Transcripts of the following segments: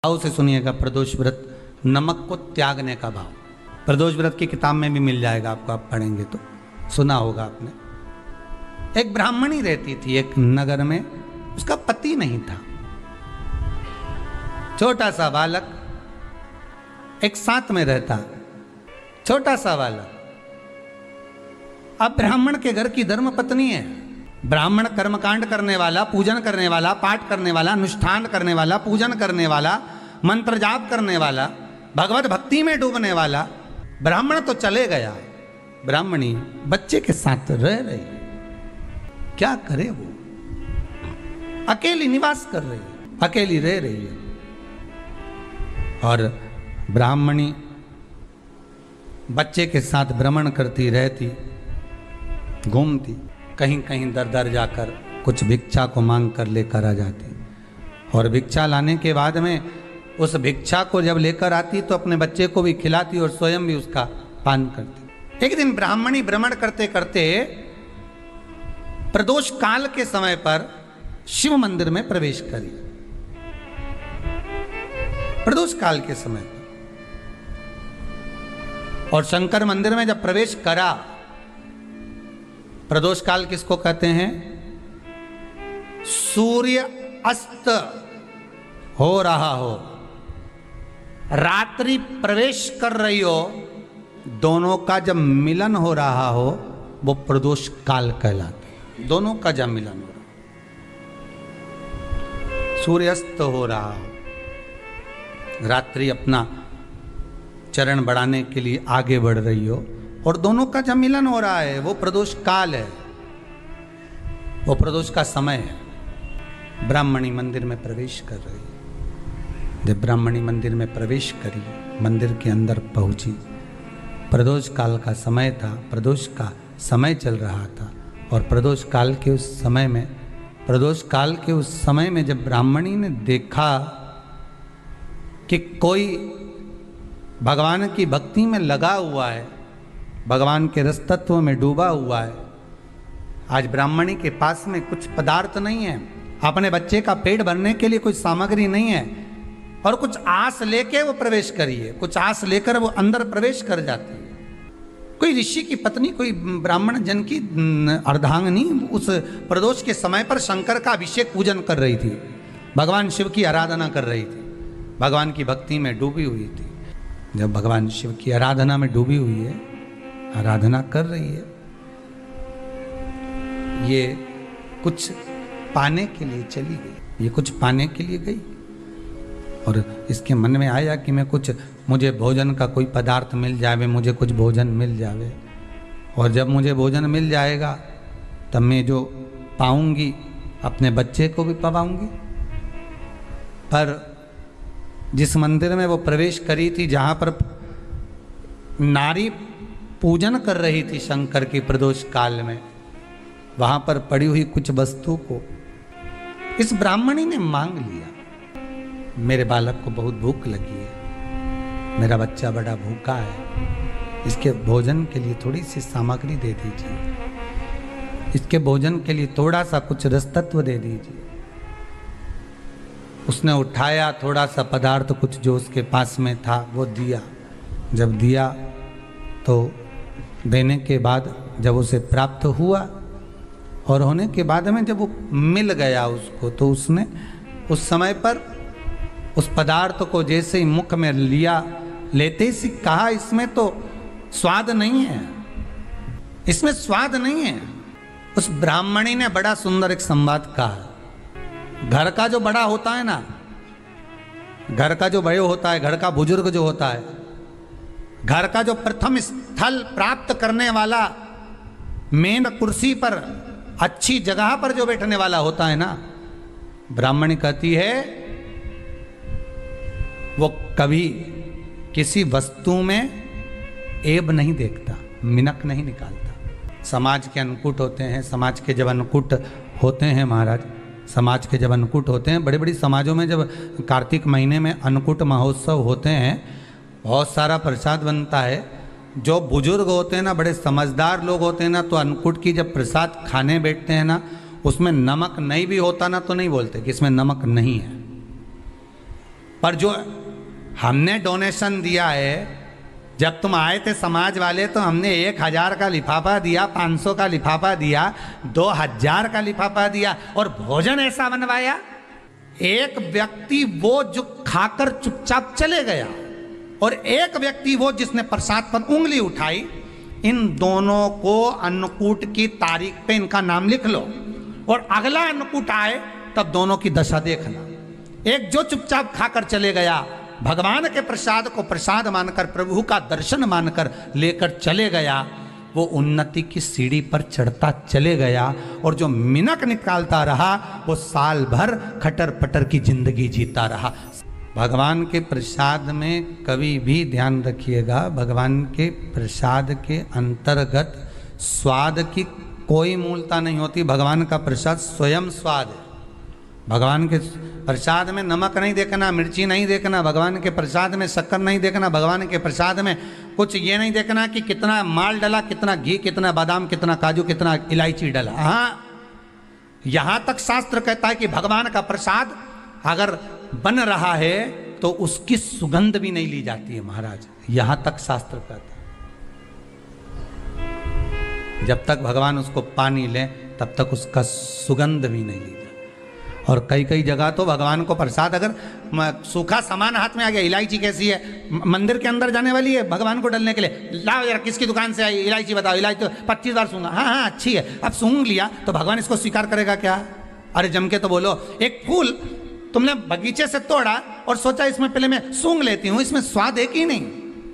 भाव से सुनिएगा प्रदोष व्रत, नमक को त्यागने का भाव। प्रदोष व्रत की किताब में भी मिल जाएगा आपको, आप पढ़ेंगे तो सुना होगा आपने। एक ब्राह्मणी रहती थी एक नगर में, उसका पति नहीं था। छोटा सा बालक एक साथ में रहता, छोटा सा बालक। अब ब्राह्मण के घर की धर्म पत्नी है। ब्राह्मण कर्मकांड करने वाला, पूजन करने वाला, पाठ करने वाला, अनुष्ठान करने वाला, पूजन करने वाला, मंत्र जाप करने वाला, भगवत भक्ति में डूबने वाला। ब्राह्मण तो चले गया, ब्राह्मणी बच्चे के साथ रह रही। क्या करे वो? अकेली निवास कर रही है, अकेली रह रही है। और ब्राह्मणी बच्चे के साथ भ्रमण करती रहती, घूमती, कहीं कहीं दर दर जाकर कुछ भिक्षा को मांग कर लेकर आ जाती। और भिक्षा लाने के बाद में उस भिक्षा को जब लेकर आती तो अपने बच्चे को भी खिलाती और स्वयं भी उसका पान करती। एक दिन ब्राह्मणी भ्रमण करते करते प्रदोष काल के समय पर शिव मंदिर में प्रवेश करी। प्रदोष काल के समय पर, और शंकर मंदिर में जब प्रवेश करा, प्रदोष काल किसको कहते हैं? सूर्य अस्त हो रहा हो, रात्रि प्रवेश कर रही हो, दोनों का जब मिलन हो रहा हो वो प्रदोष काल कहलाता है। दोनों का जब मिलन हो रहा, सूर्यास्त हो रहा हो, रात्रि अपना चरण बढ़ाने के लिए आगे बढ़ रही हो और दोनों का जब मिलन हो रहा है, वो प्रदोष काल है, वो प्रदोष का समय है। ब्राह्मणी मंदिर में प्रवेश कर रही है। जब ब्राह्मणी मंदिर में प्रवेश करी, मंदिर के अंदर पहुंची, प्रदोष काल का समय था, प्रदोष का समय चल रहा था। और प्रदोष काल के उस समय में, प्रदोष काल के उस समय में जब ब्राह्मणी ने देखा कि कोई भगवान की भक्ति में लगा हुआ है, भगवान के रस तत्व में डूबा हुआ है। आज ब्राह्मणी के पास में कुछ पदार्थ नहीं है, अपने बच्चे का पेट भरने के लिए कोई सामग्री नहीं है, और कुछ आस लेके वो प्रवेश करिए, कुछ आस लेकर वो अंदर प्रवेश कर जाती है। कोई ऋषि की पत्नी, कोई ब्राह्मण जन की अर्धांगिनी उस प्रदोष के समय पर शंकर का अभिषेक पूजन कर रही थी, भगवान शिव की आराधना कर रही थी, भगवान की भक्ति में डूबी हुई थी। जब भगवान शिव की आराधना में डूबी हुई है, आराधना कर रही है, ये कुछ पाने के लिए चली गई, ये कुछ पाने के लिए गई। और इसके मन में आया कि मैं कुछ, मुझे भोजन का कोई पदार्थ मिल जावे, मुझे कुछ भोजन मिल जावे, और जब मुझे भोजन मिल जाएगा तब मैं जो पाऊंगी अपने बच्चे को भी पाऊंगी। पर जिस मंदिर में वो प्रवेश करी थी, जहाँ पर नारी पूजन कर रही थी शंकर की प्रदोष काल में, वहाँ पर पड़ी हुई कुछ वस्तु को इस ब्राह्मणी ने मांग लिया। मेरे बालक को बहुत भूख लगी है, मेरा बच्चा बड़ा भूखा है, इसके भोजन के लिए थोड़ी सी सामग्री दे दीजिए, इसके भोजन के लिए थोड़ा सा कुछ रस तत्व दे दीजिए। उसने उठाया थोड़ा सा पदार्थ, कुछ जो उसके पास में था वो दिया। जब दिया तो देने के बाद जब उसे प्राप्त हुआ, और होने के बाद में जब वो मिल गया उसको, तो उसने उस समय पर उस पदार्थ को जैसे ही मुख में लिया, लेते ही कहा, इसमें तो स्वाद नहीं है, इसमें स्वाद नहीं है। उस ब्राह्मणी ने बड़ा सुंदर एक संवाद कहा। घर का जो बड़ा होता है ना, घर का जो बड़े होता है, घर का बुजुर्ग जो होता है, घर का जो प्रथम स्थल प्राप्त करने वाला, मेन कुर्सी पर, अच्छी जगह पर जो बैठने वाला होता है ना, ब्राह्मणी कहती है वो कभी किसी वस्तु में ऐब नहीं देखता, मिनक नहीं निकालता। समाज के अन्नकूट होते हैं, समाज के जब अन्नकूट होते हैं महाराज, समाज के जब अन्नकूट होते हैं, बड़ी बड़ी समाजों में जब कार्तिक महीने में अन्नकूट महोत्सव होते हैं, बहुत सारा प्रसाद बनता है। जो बुजुर्ग होते हैं ना, बड़े समझदार लोग होते हैं ना, तो अन्नकूट की जब प्रसाद खाने बैठते हैं ना, उसमें नमक नहीं भी होता ना तो नहीं बोलते कि इसमें नमक नहीं है। पर जो हमने डोनेशन दिया है, जब तुम आए थे समाज वाले तो हमने 1000 का लिफाफा दिया, 500 का लिफाफा दिया, 2000 का लिफाफा दिया, और भोजन ऐसा बनवाया। एक व्यक्ति वो जो खाकर चुपचाप चले गया, और एक व्यक्ति वो जिसने प्रसाद पर उंगली उठाई। इन दोनों को अन्नकूट की तारीख पे इनका नाम लिख लो, और अगला अन्नकूट आए तब दोनों की दशा देखना। एक जो चुपचाप खाकर चले गया, भगवान के प्रसाद को प्रसाद मानकर, प्रभु का दर्शन मानकर लेकर चले गया, वो उन्नति की सीढ़ी पर चढ़ता चले गया, और जो मिनक निकालता रहा वो साल भर खटर पटर की जिंदगी जीता रहा। भगवान के प्रसाद में कभी भी ध्यान रखिएगा, भगवान के प्रसाद के अंतर्गत स्वाद की कोई मूलता नहीं होती। भगवान का प्रसाद स्वयं स्वाद है। भगवान के प्रसाद में नमक नहीं देखना, मिर्ची नहीं देखना, भगवान के प्रसाद में शक्कर नहीं देखना, भगवान के प्रसाद में कुछ ये नहीं देखना कि कितना माल डला, कितना घी, कितना बादाम, कितना काजू, कितना इलायची डला। हाँ, यहाँ तक शास्त्र कहता है कि भगवान का प्रसाद अगर बन रहा है तो उसकी सुगंध भी नहीं ली जाती है महाराज, यहाँ तक शास्त्र कहता है। जब तक भगवान उसको पानी ले तब तक उसका सुगंध भी नहीं ली जाती। और कई कई जगह तो भगवान को प्रसाद अगर सूखा सामान हाथ में आ गया, इलायची कैसी है, मंदिर के अंदर जाने वाली है भगवान को डलने के लिए, लाओ यार किसकी दुकान से आई इलायची बताओ, इलायची तो 25 बार सूंघा, हाँ हाँ अच्छी है, अब सूंघ लिया तो भगवान इसको स्वीकार करेगा क्या? अरे जम के तो बोलो। एक फूल तुमने बगीचे से तोड़ा और सोचा इसमें पहले मैं सूंघ लेती हूँ, इसमें स्वाद है कि नहीं,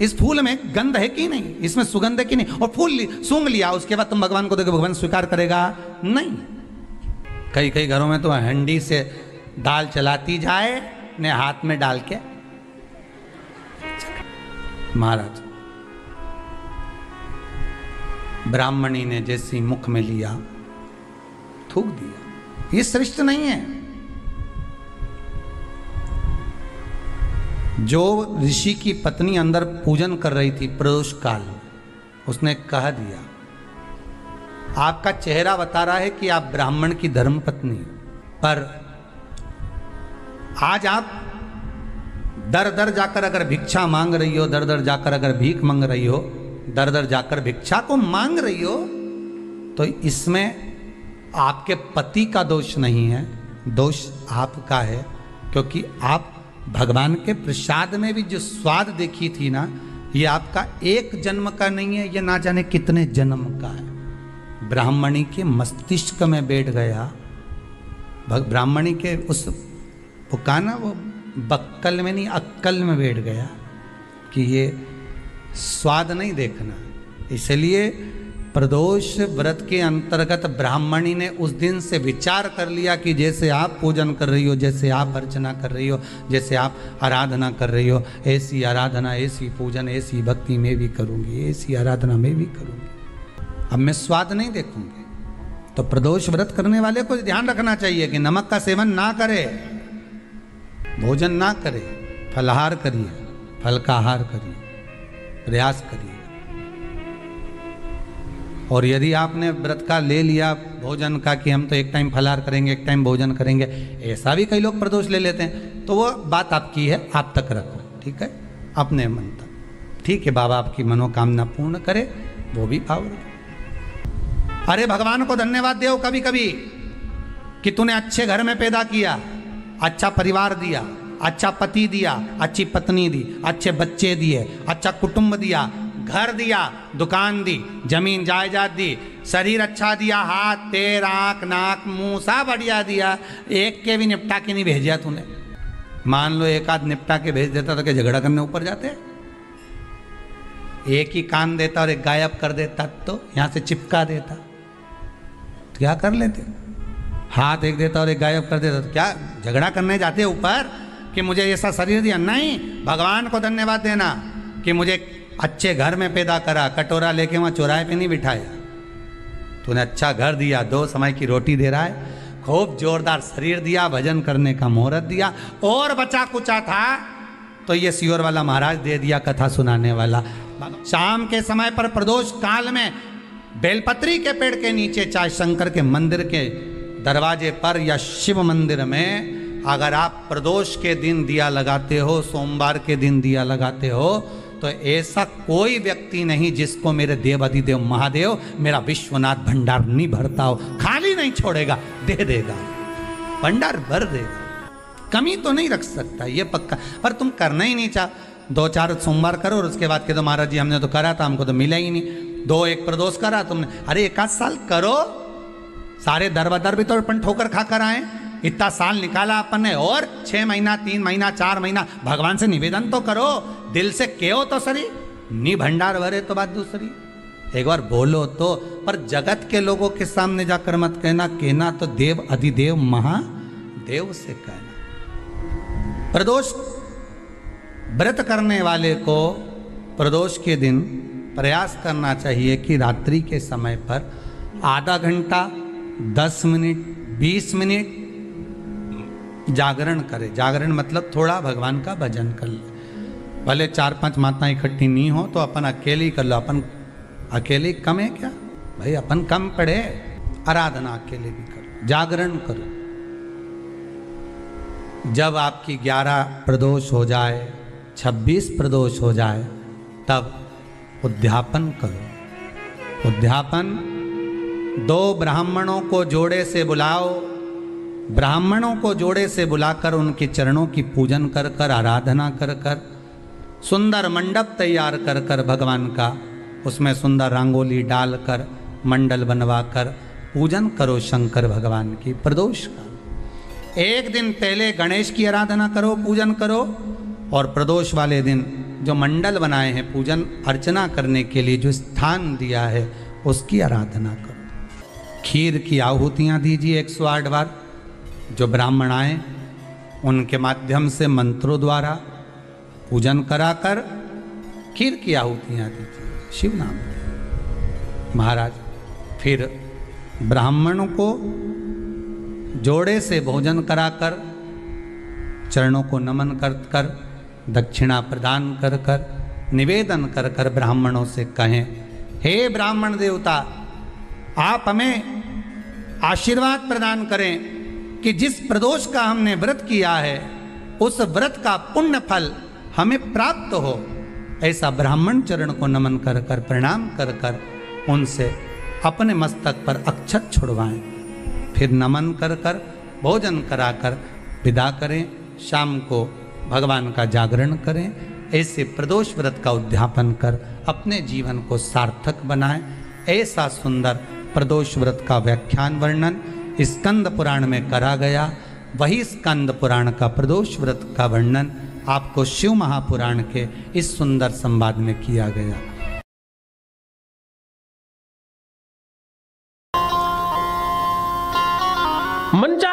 इस फूल में गंध है कि नहीं, इसमें सुगंध है कि नहीं, और फूल सूंघ लिया, उसके बाद तुम भगवान को देखो, भगवान स्वीकार करेगा नहीं। कई कई घरों में तो हंडी से दाल चलाती जाए ने हाथ में डाल के। महाराज ब्राह्मणी ने जैसी मुख में लिया थूक दिया, ये श्रेष्ठ नहीं है। जो ऋषि की पत्नी अंदर पूजन कर रही थी प्रदोष काल, उसने कह दिया, आपका चेहरा बता रहा है कि आप ब्राह्मण की धर्मपत्नी, पर आज आप दर दर जाकर अगर भिक्षा मांग रही हो, दर दर जाकर अगर भीख मांग रही हो, दर दर जाकर भिक्षा को मांग रही हो, तो इसमें आपके पति का दोष नहीं है, दोष आपका है। क्योंकि आप भगवान के प्रसाद में भी जो स्वाद देखी थी ना, ये आपका एक जन्म का नहीं है, ये ना जाने कितने जन्म का है। ब्राह्मणी के मस्तिष्क में बैठ गया, ब्राह्मणी के उस वो कहा ना, वो बक्कल में नहीं अक्कल में बैठ गया कि ये स्वाद नहीं देखना। इसलिए प्रदोष व्रत के अंतर्गत ब्राह्मणी ने उस दिन से विचार कर लिया कि जैसे आप पूजन कर रही हो, जैसे आप अर्चना कर रही हो, जैसे आप आराधना कर रही हो, ऐसी आराधना, ऐसी पूजन, ऐसी भक्ति में भी करूँगी, ऐसी आराधना में भी करूँगी, अब मैं स्वाद नहीं देखूंगी। तो प्रदोष व्रत करने वाले को ध्यान रखना चाहिए कि नमक का सेवन ना करे, भोजन ना करे, फलाहार करिए, फल का आहार करिए, प्रयास करिए। और यदि आपने व्रत का ले लिया भोजन का कि हम तो एक टाइम फलाहार करेंगे, एक टाइम भोजन करेंगे, ऐसा भी कई लोग प्रदोष ले लेते हैं, तो वो बात आपकी है, आप तक रखो, ठीक है, अपने मन तक। ठीक है, बाबा आपकी मनोकामना पूर्ण करे, वो भी भाव रखे। अरे भगवान को धन्यवाद दो कभी कभी कि तूने अच्छे घर में पैदा किया, अच्छा परिवार दिया, अच्छा पति दिया, अच्छी पत्नी दी, अच्छे बच्चे दिए, अच्छा कुटुंब दिया, घर दिया, दुकान दी, जमीन जायदाद दी, शरीर अच्छा दिया, हाथ पैर आँख नाक मुंह सब बढ़िया दिया, एक के भी निपटा के नहीं भेजा तूने। मान लो एक आध निपटा के भेज देता तो क्या झगड़ा करने ऊपर जाते? एक ही कान देता और एक गायब कर देता तो यहाँ से चिपका देता, तो क्या कर लेते? हाथ एक देता और एक गायब कर देता तो क्या झगड़ा करने जाते ऊपर कि मुझे ऐसा शरीर दिया? नहीं, भगवान को धन्यवाद देना कि मुझे अच्छे घर में पैदा करा, कटोरा लेके वहाँ चौराहे पे नहीं बिठाया, तूने अच्छा घर दिया, 2 समय की रोटी दे रहा है, खूब जोरदार शरीर दिया, भजन करने का मुहूर्त दिया, और बचा कुचा था तो ये सियोर वाला महाराज दे दिया, कथा सुनाने वाला। शाम के समय पर प्रदोष काल में बेलपत्री के पेड़ के नीचे, चाहे शंकर के मंदिर के दरवाजे पर या शिव मंदिर में अगर आप प्रदोष के दिन दिया लगाते हो, सोमवार के दिन दिया लगाते हो, तो ऐसा कोई व्यक्ति नहीं जिसको मेरे देव अधिदेव महादेव मेरा विश्वनाथ भंडार नहीं भरता हो, खाली नहीं छोड़ेगा, दे देगा, भंडार भर देगा, कमी तो नहीं रख सकता, ये पक्का। पर तुम करना ही नहीं चाह, 2-4 सोमवार करो और उसके बाद के तो महाराज जी हमने तो करा था, हमको तो मिला ही नहीं। 2-1 प्रदोष करा तुमने, अरे 1 साल करो, सारे दरबदर भी तो अपन ठोकर खा कर आए, इतना साल निकाला अपन ने, और 6 महीना 3 महीना 4 महीना भगवान से निवेदन तो करो, दिल से कहो तो सरी, नी भंडार भरे तो बात दूसरी, एक बार बोलो तो। पर जगत के लोगों के सामने जाकर मत कहना, कहना तो देव अधिदेव महादेव से कहना। प्रदोष व्रत करने वाले को प्रदोष के दिन प्रयास करना चाहिए कि रात्रि के समय पर आधा घंटा 10 मिनट 20 मिनट जागरण करे। जागरण मतलब थोड़ा भगवान का भजन कर ले, भले 4-5 माताएं इकट्ठी नहीं हो तो अपन अकेले ही कर लो। अपन अकेले कम है क्या भाई, अपन कम पड़े, आराधना अकेले भी करो, जागरण करो। जब आपकी 11 प्रदोष हो जाए, 26 प्रदोष हो जाए, तब उद्यापन करो। उद्यापन 2 ब्राह्मणों को जोड़े से बुलाओ, ब्राह्मणों को जोड़े से बुलाकर उनके चरणों की पूजन कर कर, आराधना कर कर, सुंदर मंडप तैयार कर कर भगवान का, उसमें सुंदर रंगोली डालकर मंडल बनवाकर पूजन करो शंकर भगवान की प्रदोष का। एक दिन पहले गणेश की आराधना करो, पूजन करो, और प्रदोष वाले दिन जो मंडल बनाए हैं पूजन अर्चना करने के लिए, जो स्थान दिया है उसकी आराधना करो। खीर की आहुतियाँ दीजिए 108 बार, जो ब्राह्मण आए उनके माध्यम से मंत्रों द्वारा पूजन कराकर खीर की आहुतियाँ दीजिए शिव नाम की महाराज। फिर ब्राह्मणों को जोड़े से भोजन कराकर, चरणों को नमन कर कर, दक्षिणा प्रदान कर कर, निवेदन कर कर ब्राह्मणों से कहें, हे ब्राह्मण देवता, आप हमें आशीर्वाद प्रदान करें कि जिस प्रदोष का हमने व्रत किया है उस व्रत का पुण्य फल हमें प्राप्त हो। ऐसा ब्राह्मण चरण को नमन कर कर, प्रणाम कर कर उनसे अपने मस्तक पर अक्षत छुड़वाएं, फिर नमन कर कर भोजन कराकर विदा करें। शाम को भगवान का जागरण करें। ऐसे प्रदोष व्रत का उद्यापन कर अपने जीवन को सार्थक बनाएं। ऐसा सुंदर प्रदोष व्रत का व्याख्यान वर्णन स्कंद पुराण में करा गया। वही स्कंद पुराण का प्रदोष व्रत का वर्णन आपको शिव महापुराण के इस सुंदर संवाद में किया गया। मंचा